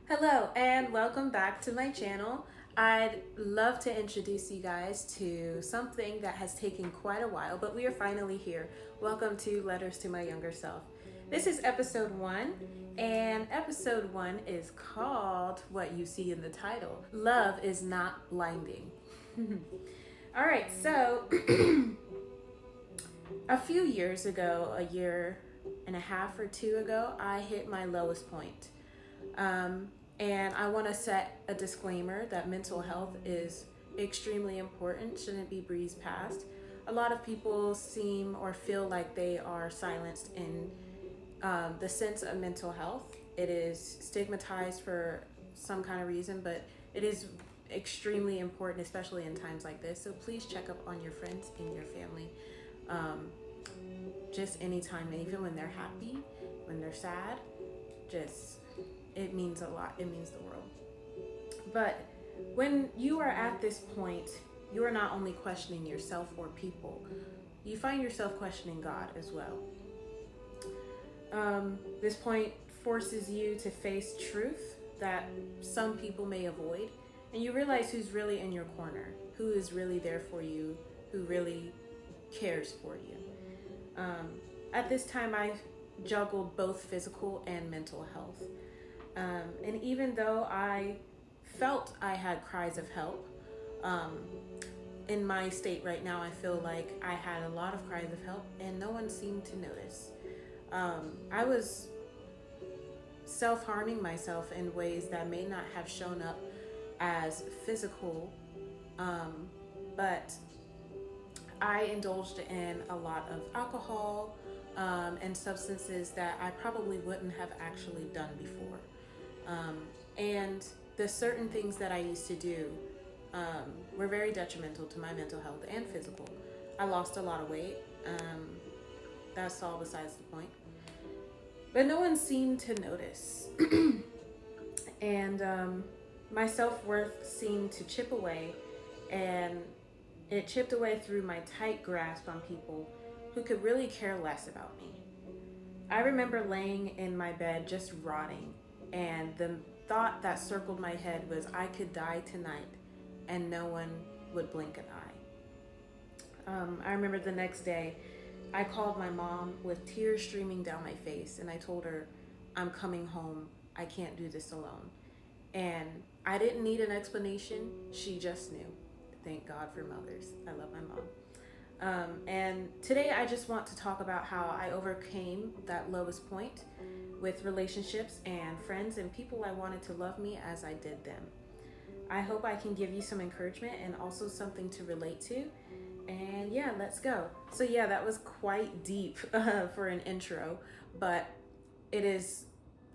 Hello and welcome back to my channel. I'd love to introduce you guys to something that has taken quite a while, but we are finally here. Welcome to Letters to My Younger Self. This is episode 1, and episode 1 is called what you see in the title, Love is Not Blinding. All right, so a few years ago, a year and a half or two ago, I hit my lowest point. And I want to set a disclaimer that mental health is extremely important, shouldn't be breezed past. A lot of people seem or feel like they are silenced in the sense of mental health. It is stigmatized for some kind of reason, but it is extremely important, especially in times like this. So please check up on your friends and your family. Just anytime, even when they're happy, when they're sad, it means a lot. It means the world. But when you are at this point, you are not only questioning yourself or people, you find yourself questioning God as well. This point forces you to face truth that some people may avoid, and you realize who's really in your corner, who is really there for you, who really cares for you. At this time, I juggled both physical and mental health. And even though I felt I had cries of help, in my state right now, I feel like I had a lot of cries of help and no one seemed to notice. I was self-harming myself in ways that may not have shown up as physical, but I indulged in a lot of alcohol and substances that I probably wouldn't have actually done before. And the certain things that I used to do were very detrimental to my mental health and physical. I lost a lot of weight. That's all besides the point. But no one seemed to notice. And my self-worth seemed to chip away, and it chipped away through my tight grasp on people who could really care less about me. I remember laying in my bed just rotting, and the thought that circled my head was I could die tonight and no one would blink an eye. I remember the next day I called my mom with tears streaming down my face, and I told her, I'm coming home. I can't do this alone. And I didn't need an explanation. She just knew. Thank God for mothers. I love my mom. And today I just want to talk about how I overcame that lowest point with relationships and friends and people I wanted to love me as I did them. I hope I can give you some encouragement and also something to relate to. And yeah, let's go. So yeah, that was quite deep for an intro, but it is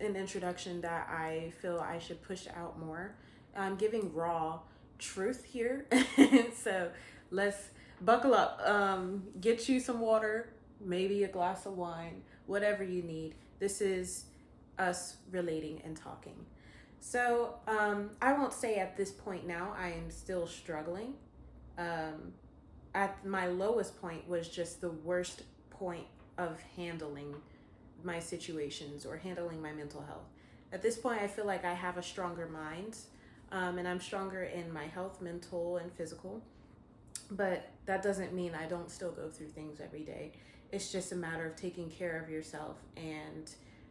an introduction that I feel I should push out more. I'm giving raw truth here. So let's buckle up. Get you some water, maybe a glass of wine, whatever you need. This is us relating and talking. So I won't say at this point now I am still struggling. At my lowest point was just the worst point of handling my situations or handling my mental health. At this point, I feel like I have a stronger mind, and I'm stronger in my health, mental and physical. But that doesn't mean I don't still go through things every day. It's just a matter of taking care of yourself and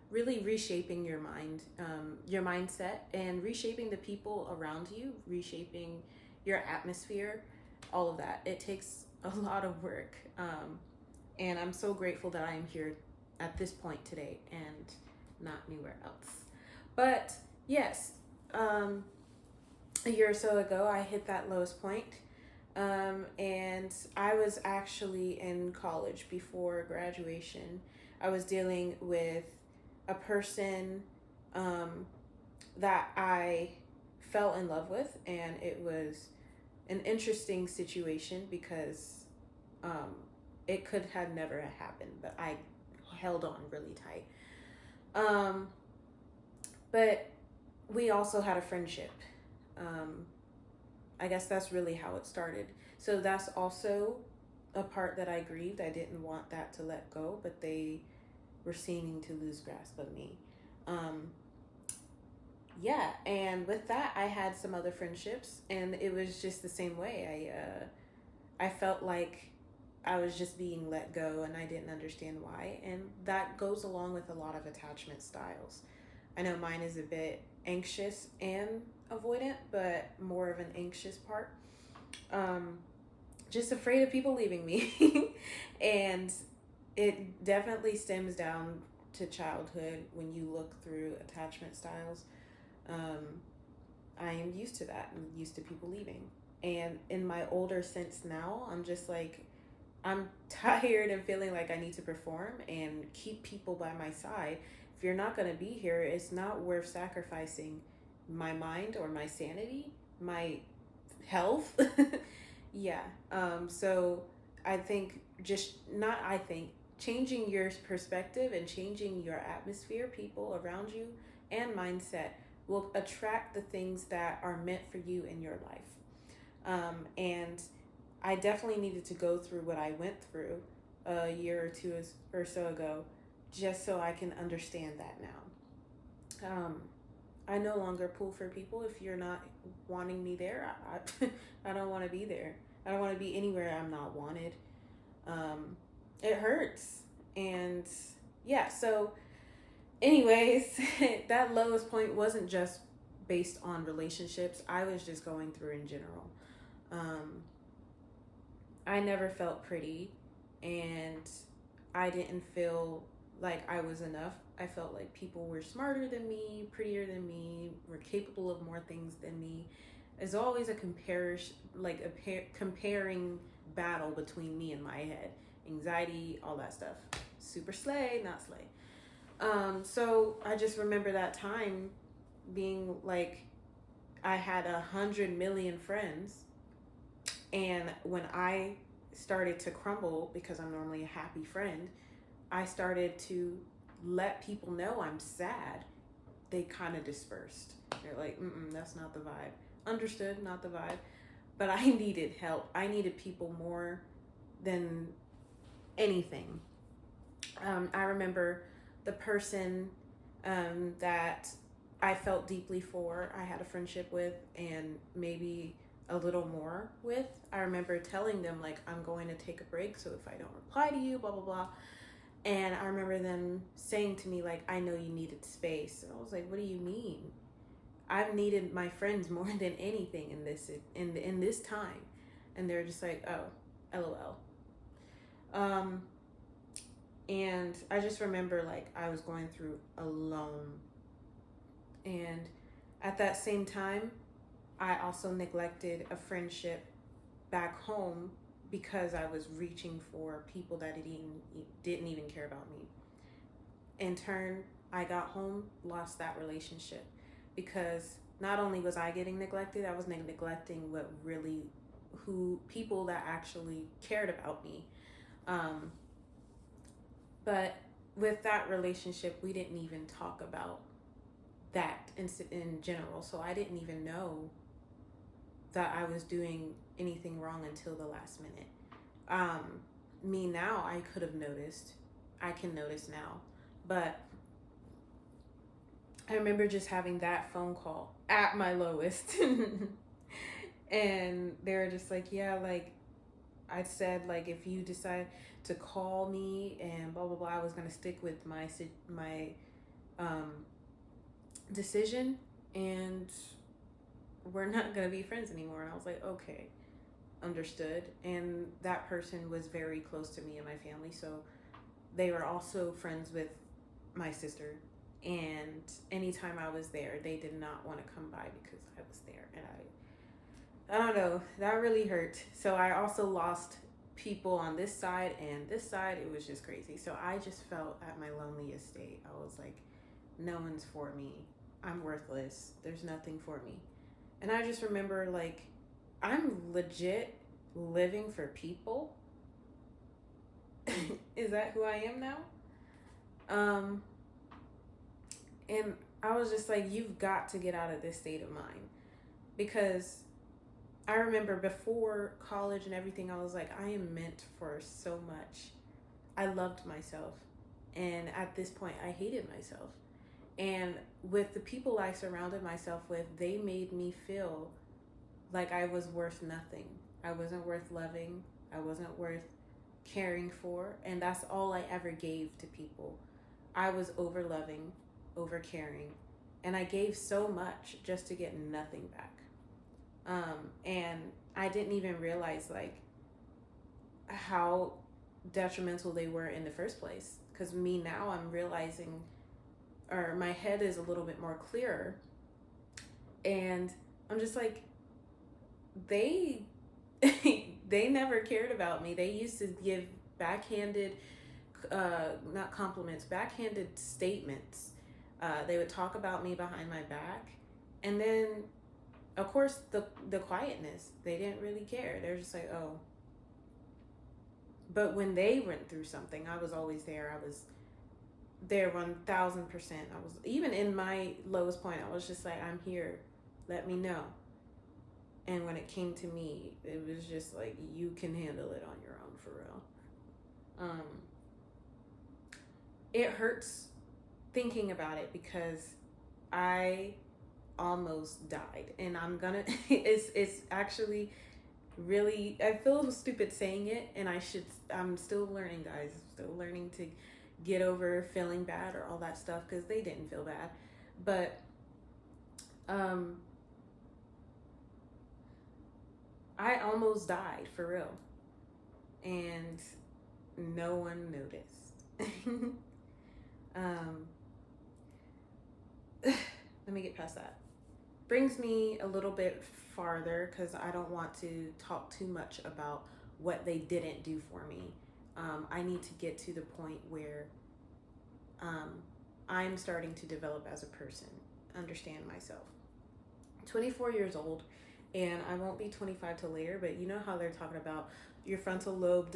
really reshaping your mind, your mindset, and reshaping the people around you, reshaping your atmosphere, all of that. It takes a lot of work. And I'm so grateful that I am here at this point today and not anywhere else. But yes, a year or so ago, I hit that lowest point. And I was actually in college before graduation. I was dealing with a person that I fell in love with, and it was an interesting situation because it could have never happened, but I held on really tight. But we also had a friendship. I guess that's really how it started. So that's also a part that I grieved. I didn't want that to let go, but they were seeming to lose grasp of me. Yeah, and with that, I had some other friendships, and it was just the same way. I felt like I was just being let go, and I didn't understand why. And that goes along with a lot of attachment styles. I know mine is a bit anxious and avoidant, but more of an anxious part. Um, just afraid of people leaving me, and it definitely stems down to childhood when you look through attachment styles. Um, I am used to that. I'm used to people leaving. And in my older sense now, I'm just like, I'm tired and feeling like I need to perform and keep people by my side. If you're not going to be here, it's not worth sacrificing my mind or my sanity, my health. Yeah. So I think just not, I think changing your perspective and changing your atmosphere, people around you, and mindset will attract the things that are meant for you in your life. And I definitely needed to go through what I went through a year or two or so ago, just so I can understand that now. I no longer pull for people if you're not wanting me there. I don't want to be there. I don't want to be anywhere I'm not wanted. It hurts. And yeah, so, anyways, that lowest point wasn't just based on relationships, I was just going through in general. Um, I never felt pretty, and I didn't feel like I was enough. I felt like people were smarter than me, prettier than me, were capable of more things than me. There's always a comparing battle between me and my head, anxiety, all that stuff. Super slay, not slay. So I just remember that time being like, I had 100 million friends, and when I started to crumble because I'm normally a happy friend, I started to let people know I'm sad. They kind of dispersed. They're like, that's not the vibe. Understood, not the vibe. But I needed help. I needed people more than anything. I remember the person that I felt deeply for, I had a friendship with, and maybe a little more with. I remember telling them, like, I'm going to take a break, so if I don't reply to you, blah, blah, blah. And I remember them saying to me, like, I know you needed space. And I was like, what do you mean? I've needed my friends more than anything in this time. And they're just like, oh, LOL. And I just remember, like, I was going through alone. And at that same time, I also neglected a friendship back home because I was reaching for people that didn't even care about me. In turn, I got home, lost that relationship because not only was I getting neglected, I was neglecting who people that actually cared about me. But with that relationship, we didn't even talk about that in general. So I didn't even know that I was doing anything wrong until the last minute. Me now, I could have noticed. I can notice now. But I remember just having that phone call at my lowest. And they were just like, yeah, like, I said, like, if you decide to call me and blah, blah, blah, I was going to stick with my decision, and we're not going to be friends anymore. And I was like, okay, understood. And that person was very close to me and my family, so they were also friends with my sister. And anytime I was there, they did not want to come by because I was there. And I don't know, that really hurt. So I also lost people on this side and this side. It was just crazy. So I just felt at my loneliest state. I was like, no one's for me. I'm worthless. There's nothing for me. And I just remember, like, I'm legit living for people. Is that who I am now? And I was just like, you've got to get out of this state of mind. Because I remember before college and everything, I was like, I am meant for so much. I loved myself. And at this point, I hated myself. And with the people I surrounded myself with, they made me feel like I was worth nothing. I wasn't worth loving. I wasn't worth caring for. And that's all I ever gave to people. I was over loving, over caring. And I gave so much just to get nothing back. And I didn't even realize like how detrimental they were in the first place. Because me now, I'm realizing, or my head is a little bit more clearer. And I'm just like, they they never cared about me. They used to give backhanded not compliments, backhanded statements. They would talk about me behind my back. And then of course the quietness, they didn't really care. They're just like, oh. But when they went through something, I was always there. I was there 1000%. I was, even in my lowest point, I was just like, I'm here, let me know. And when it came to me, it was just like, you can handle it on your own, for real. It hurts thinking about it because I almost died, and I'm gonna it's actually really, I feel stupid saying it, and I'm still learning, guys. Still learning to get over feeling bad or all that stuff, because they didn't feel bad. But I almost died, for real, and no one noticed. Let me get past that. Brings me a little bit farther, because I don't want to talk too much about what they didn't do for me. I need to get to the point where I'm starting to develop as a person, understand myself. 24 years old, and I won't be 25 till later, but you know how they're talking about your frontal lobe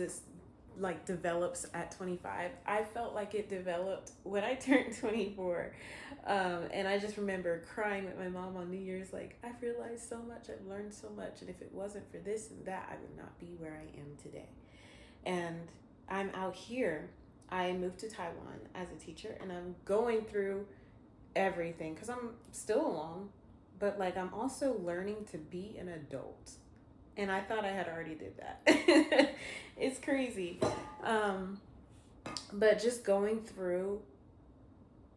develops at 25. I felt like it developed when I turned 24. And I just remember crying with my mom on New Year's, like, I've realized so much, I've learned so much, and if it wasn't for this and that, I would not be where I am today. And I'm out here. I moved to Taiwan as a teacher, and I'm going through everything because I'm still alone, but like I'm also learning to be an adult. And I thought I had already did that. It's crazy. But just going through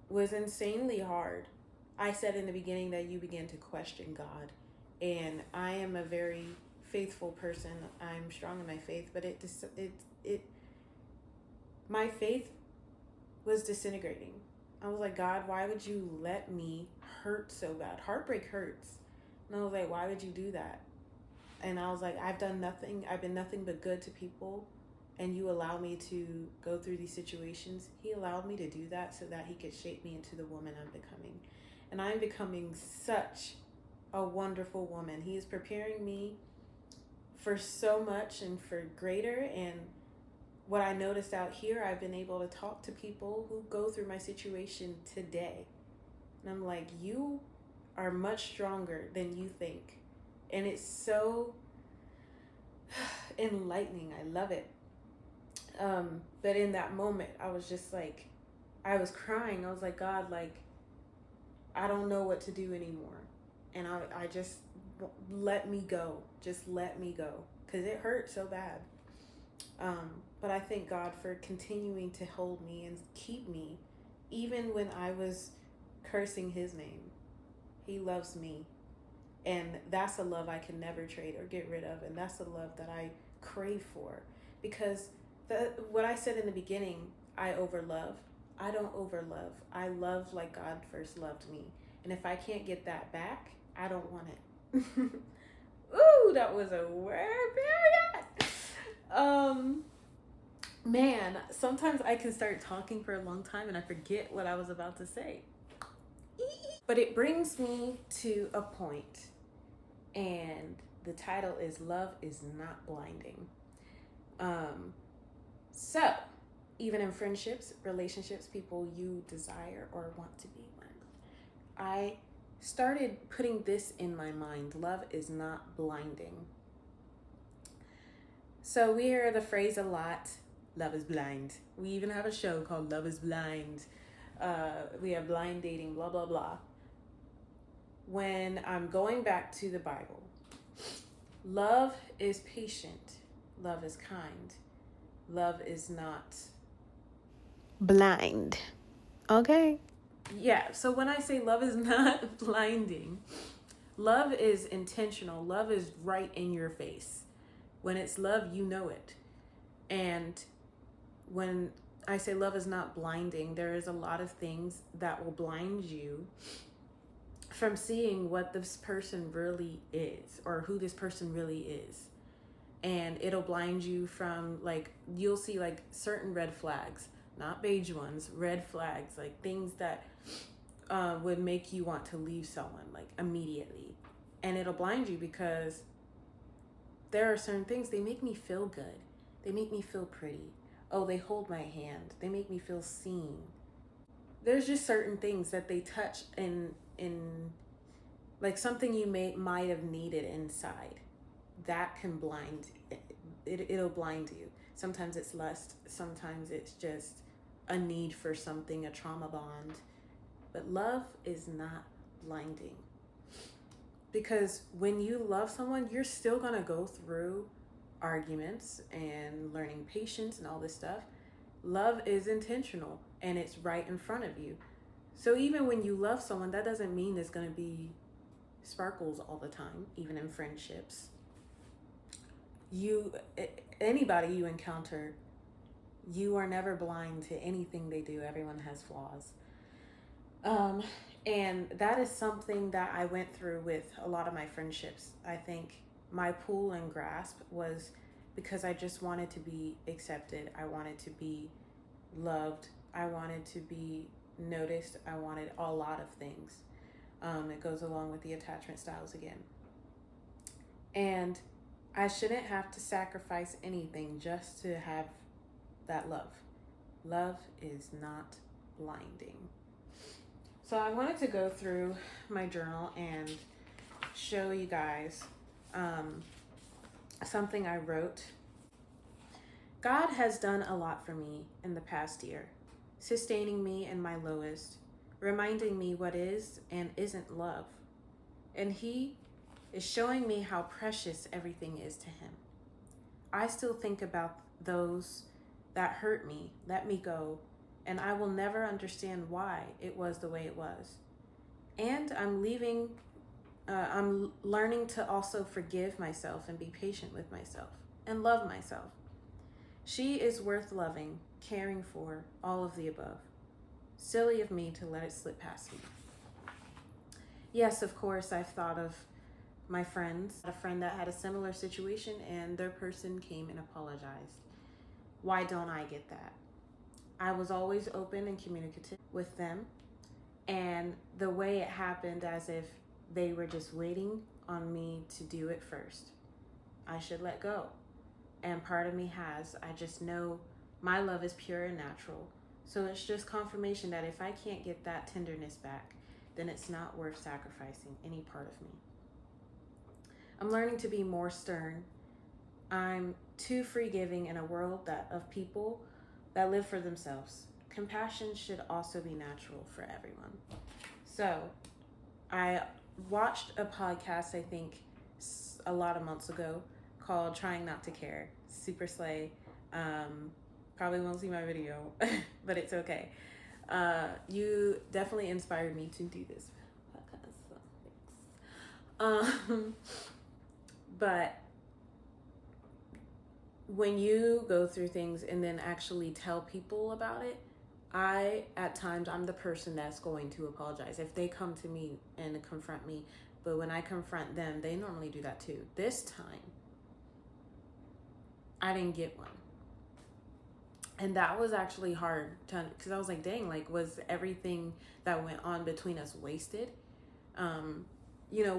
was insanely hard. I said in the beginning that you begin to question God. And I am a very faithful person. I'm strong in my faith, but my faith was disintegrating. I was like, God, why would you let me hurt so bad? Heartbreak hurts. And I was like, why would you do that? And I was like, I've done nothing. I've been nothing but good to people. And you allow me to go through these situations. He allowed me to do that so that he could shape me into the woman I'm becoming. And I'm becoming such a wonderful woman. He is preparing me for so much and for greater. And what I noticed out here, I've been able to talk to people who go through my situation today. And I'm like, you are much stronger than you think. And it's so enlightening. I love it. But in that moment, I was just like, I was crying. I was like, God, like, I don't know what to do anymore. And I just, let me go. Just let me go. Because it hurt so bad. But I thank God for continuing to hold me and keep me, even when I was cursing his name. He loves me. And that's a love I can never trade or get rid of. And that's a love that I crave for. Because what I said in the beginning, I overlove. I don't overlove. I love like God first loved me. And if I can't get that back, I don't want it. Ooh, that was a word, period. Man, sometimes I can start talking for a long time and I forget what I was about to say. But it brings me to a point, and the title is Love is Not Blinding. So, even in friendships, relationships, people you desire or want to be with, I started putting this in my mind. Love is not blinding. So we hear the phrase a lot, love is blind. We even have a show called Love is Blind. We have blind dating, blah, blah, blah. When I'm going back to the Bible, love is patient, love is kind, love is not blind. Okay. Yeah, so when I say love is not blinding, love is intentional. Love is right in your face. When it's love, you know it. And when I say love is not blinding, there is a lot of things that will blind you from seeing what this person really is or who this person really is. And it'll blind you from, like, you'll see like certain red flags, not beige ones, red flags, like things that would make you want to leave someone like immediately. And it'll blind you because there are certain things, they make me feel good. They make me feel pretty. Oh, they hold my hand. They make me feel seen. There's just certain things that they touch in like something you might have needed inside. That can blind it'll blind you. Sometimes it's lust, sometimes it's just a need for something, a trauma bond. But love is not blinding. Because when you love someone, you're still gonna go through arguments and learning patience and all this stuff. Love is intentional and it's right in front of you. So even when you love someone, that doesn't mean it's gonna be sparkles all the time, even in friendships. Anybody you encounter, you are never blind to anything they do. Everyone has flaws. And that is something that I went through with a lot of my friendships. I think my pull and grasp was because I just wanted to be accepted. I wanted to be loved. I wanted to be noticed. I wanted a lot of things. It goes along with the attachment styles again. And I shouldn't have to sacrifice anything just to have that love. Love is not blinding. So I wanted to go through my journal and show you guys something I wrote. God has done a lot for me in the past year, sustaining me in my lowest, reminding me what is and isn't love. And He is showing me how precious everything is to Him. I still think about those that hurt me, let me go, and I will never understand why it was the way it was. And I'm learning to also forgive myself and be patient with myself and love myself. She is worth loving, caring for, all of the above. Silly of me to let it slip past me. Yes, of course, I've thought of my friends, a friend that had a similar situation and their person came and apologized. Why don't I get that? I was always open and communicative with them, and the way it happened as if they were just waiting on me to do it first. I should let go. And part of me has. I just know my love is pure and natural. So it's just confirmation that if I can't get that tenderness back, then it's not worth sacrificing any part of me. I'm learning to be more stern. I'm too forgiving in a world of people that live for themselves. Compassion should also be natural for everyone. So I watched a podcast, I think a lot of months ago, called Trying Not to Care. Super slay. Probably won't see my video, but it's okay. You definitely inspired me to do this podcast. So thanks. But when you go through things and then actually tell people about it, at times, I'm the person that's going to apologize. If they come to me and confront me, but when I confront them, they normally do that too. This time, I didn't get one. And that was actually hard because I was like, dang, like, was everything that went on between us wasted?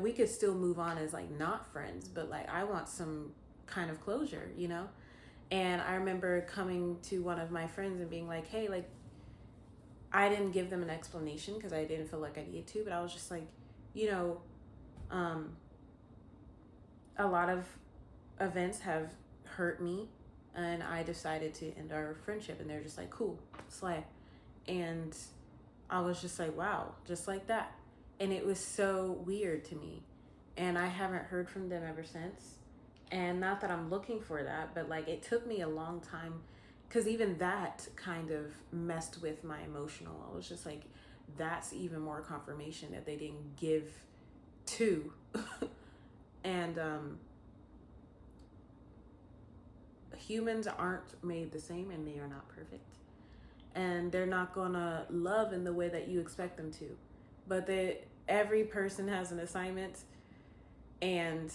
We could still move on as like not friends, but like I want some kind of closure, And I remember coming to one of my friends and being like, hey, like, I didn't give them an explanation because I didn't feel like I needed to, but I was just like, a lot of events have hurt me and I decided to end our friendship, and they're just like, cool, slay. And I was just like, wow, just like that. And it was so weird to me. And I haven't heard from them ever since. And not that I'm looking for that, but like it took me a long time because even that kind of messed with my emotional. I was just like, that's even more confirmation that they didn't give to. And humans aren't made the same and they are not perfect. And they're not gonna love in the way that you expect them to. But every person has an assignment, and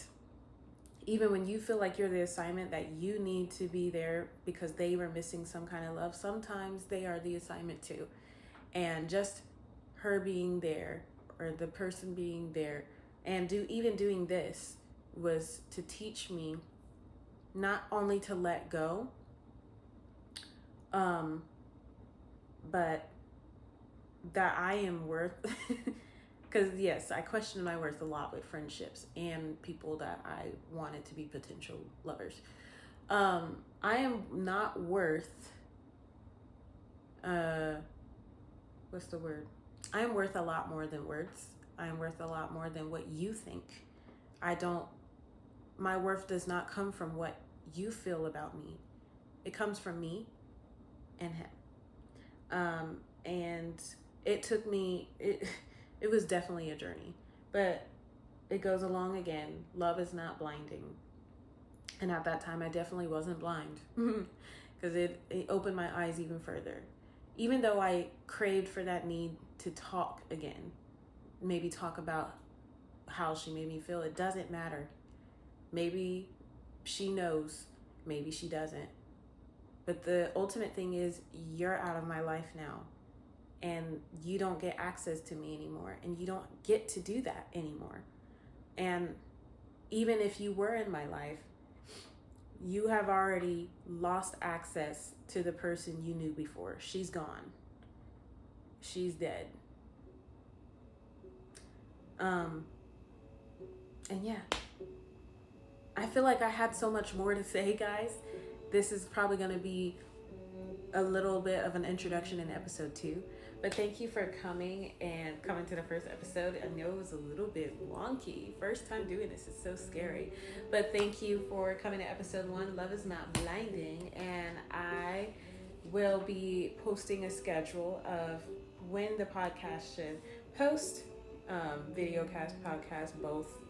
even when you feel like you're the assignment, that you need to be there because they were missing some kind of love, sometimes they are the assignment too. And just her being there, or the person being there, and even doing this was to teach me not only to let go, but that I am worth. Because yes, I question my worth a lot with friendships and people that I wanted to be potential lovers. I am not worth, what's the word? I am worth a lot more than words. I am worth a lot more than what you think. My worth does not come from what you feel about me. It comes from me and him. And it took me, it was definitely a journey, but it goes along again. Love is not blinding. And at that time, I definitely wasn't blind because it opened my eyes even further. Even though I craved for that need to talk again, maybe talk about how she made me feel, it doesn't matter. Maybe she knows, maybe she doesn't. But the ultimate thing is, you're out of my life now. And you don't get access to me anymore. And you don't get to do that anymore. And even if you were in my life, you have already lost access to the person you knew before. She's gone. She's dead. And yeah, I feel like I had so much more to say, guys. This is probably going to be a little bit of an introduction in episode 2. But thank you for coming to the first episode. I know it was a little bit wonky. First time doing this is so scary. But thank you for coming to episode 1. Love is not blinding. And I will be posting a schedule of when the podcast should post. Video cast, podcast, both,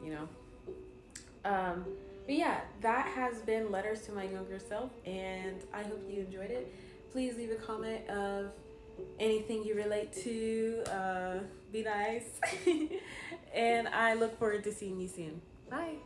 But yeah, that has been Letters to My Younger Self. And I hope you enjoyed it. Please leave a comment of anything you relate to. Be nice. And I look forward to seeing you soon. Bye.